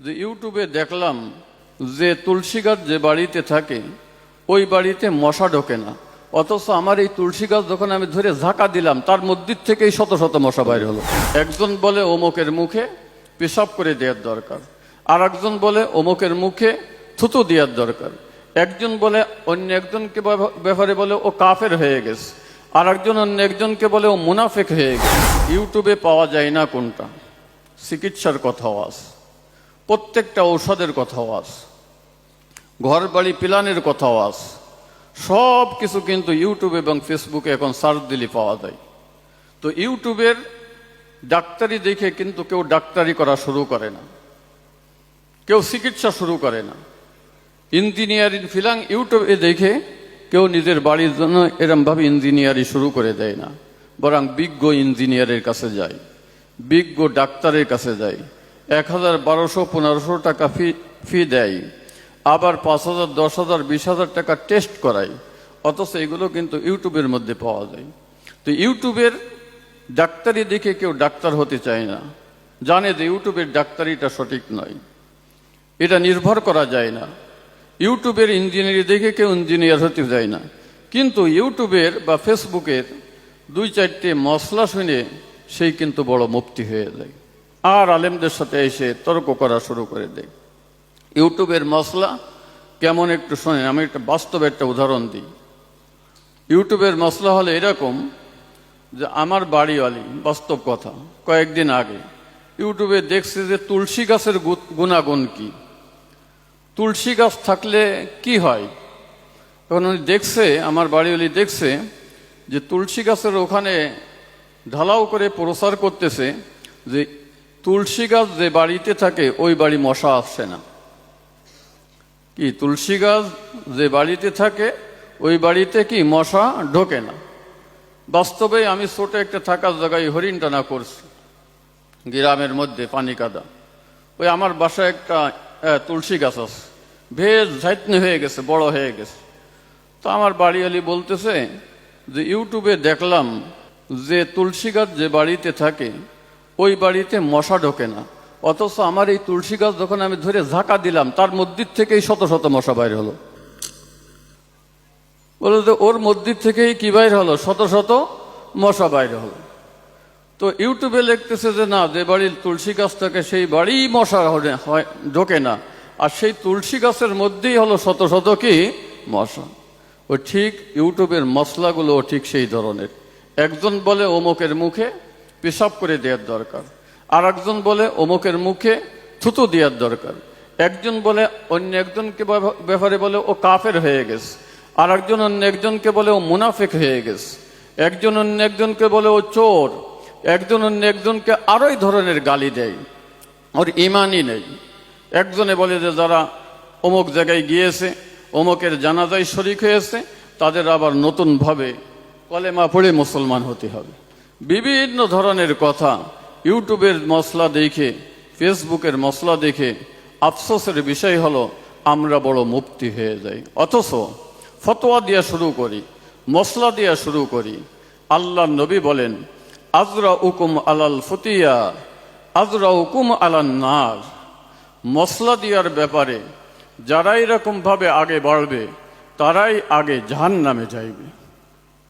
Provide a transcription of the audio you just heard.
যে ইউটিউবে দেখলাম যে তুলসী গাছ যে বাড়িতে থাকে ওই বাড়িতে মশা ঢোকে না, অথচ আমার এই তুলসী গাছ যখন আমি ধরে ঝাঁকা দিলাম তার মধ্যে থেকেই শত শত মশা বাইর হলো। একজন বলে অমুকের মুখে পেশাব করে দেওয়ার দরকার, আর একজন বলে অমুকের মুখে থুতু দেওয়ার দরকার, একজন বলে অন্য একজনকে ব্যাপারে বলে ও কাফের হয়ে গেছে, আর একজন অন্য একজনকে বলে ও মুনাফেক হয়ে গেছে। ইউটিউবে পাওয়া যায় না কোনটা? চিকিৎসার কথাও আছে, প্রত্যেকটা ঔষধের কথাও আছে, ঘর বাড়ি প্ল্যানের কথাও আছে, সব কিছু কিন্তু ইউটিউব এবং ফেসবুকে এখন সার্চ দিলে পাওয়া যায়। তো ইউটিউবের ডাক্তারি দেখে কিন্তু কেউ ডাক্তারি করা শুরু করে না, কেউ চিকিৎসা শুরু করে না। ইঞ্জিনিয়ারিং ফিলাং ইউটিউবে দেখে কেউ নিজের বাড়ির জন্য এরমভাবে ইঞ্জিনিয়ারিং শুরু করে দেয় না, বরং বিজ্ঞ ইঞ্জিনিয়ারের কাছে যায়, বিজ্ঞ ডাক্তারের কাছে যায়, 1000, 1200, 1500 টাকা ফি দেয়, আবার 5000, 10,000, 20,000 টাকা টেস্ট করায়, অথচ এগুলো কিন্তু ইউটিউবের মধ্যে পাওয়া যায়। তো ইউটিউবের ডাক্তারি দেখে কেউ ডাক্তার হতে চায় না, জানে যে ইউটিউবের ডাক্তারিটা সঠিক নয়, এটা নির্ভর করা যায় না। ইউটিউবের ইঞ্জিনিয়ারিং দেখে কেউ ইঞ্জিনিয়ার হতে যায় না, কিন্তু ইউটিউবের বা ফেসবুকের 2-4টে মশলা শুনে সেই কিন্তু বড় মুফতি হয়ে যায়, আর আলেমদের সাথে এসে তর্ক করা শুরু করে দেয়। ইউটিউবের মশলা কেমন একটু শোনেন, আমি একটা বাস্তব একটা উদাহরণ দিই। ইউটিউবের মশলা হলে এরকম যে আমার বাড়িওয়ালি, বাস্তব কথা, কয়েকদিন আগে ইউটিউবে দেখছে যে তুলসী গাছের গুণাগুণ কি, তুলসী গাছ থাকলে কি হয়। তখন উনি দেখছে, আমার বাড়িওয়ালি দেখছে যে তুলসী গাছের ওখানে ঢালাও করে প্রচার করতেছে যে তুলসী গাছ যে বাড়িতে থাকে ওই বাড়ি মশা আসছে না। কি, তুলসী গাছ যে বাড়িতে থাকে ওই বাড়িতে কি মশা ঢোকে না। বাস্তবে আমি ছোট একটা থাকার জায়গায় হরিণ টানা করছি গ্রামের মধ্যে, পানি কাদা। ওই আমার বাসায় একটা তুলসী গাছ আছে, ভেজ ঝাইতনি হয়ে গেছে, বড় হয়ে গেছে। তো আমার বাড়িওয়ালি বলতেছে যে ইউটিউবে দেখলাম যে তুলসী গাছ যে বাড়িতে থাকে ওই বাড়িতে মশা ঢোকে না, অথচ আমার এই তুলসী গাছ যখন আমি ধরে ঝাঁকা দিলাম তার মধ্যে থেকেই শত শত মশা বাইর হলো। বলে যে ওর মধ্যে থেকেই কি বাইর হলো? শত শত মশা বাইর হলো। তো ইউটিউবে লিখতেছে যে না, যে বাড়ির তুলসী গাছ থাকে সেই বাড়ি মশা ঢোকে না, আর সেই তুলসী গাছের মধ্যেই হলো শত শত কি মশা। ও ঠিক ইউটিউবের মশলাগুলো ঠিক সেই ধরনের। একজন বলে অমুকের মুখে পেশাব করে দেওয়ার দরকার, আর একজন বলে অমুকের মুখে থুতু দেওয়ার দরকার, একজন বলে অন্য একজনকে ব্যাপারে বলে ও কাফের হয়ে গেছে, আর একজন অন্য একজনকে বলে ও মুনাফেক হয়ে গেছে, একজন অন্য একজনকে বলে ও চোর, একজন অন্য একজনকে আরোই ধরনের গালি দেয়, ওর ইমানই নেই। একজনে বলে যে যারা অমুক জায়গায় গিয়েছে, অমুকের জানাজায় শরিক হয়েছে, তাদের আবার নতুনভাবে কলেমা পড়ে মুসলমান হতে হবে। বিভিন্ন ধরনের কথা ইউটিউবের মশলা দেখে, ফেসবুকের মশলা দেখে আফসোসের বিষয় হলো আমরা বড় মুফতি হয়ে যাই, অথচ ফতোয়া দিয়া শুরু করি, মশলা দিয়া শুরু করি। আল্লাহ নবী বলেন আজরা উকুম আলাল ফতিয়া আজরা উকুম আলান নার। মশলা দিয়ার ব্যাপারে যারা এরকম ভাবে আগে বাড়বে তারাই আগে জাহান্নামে যাইবে।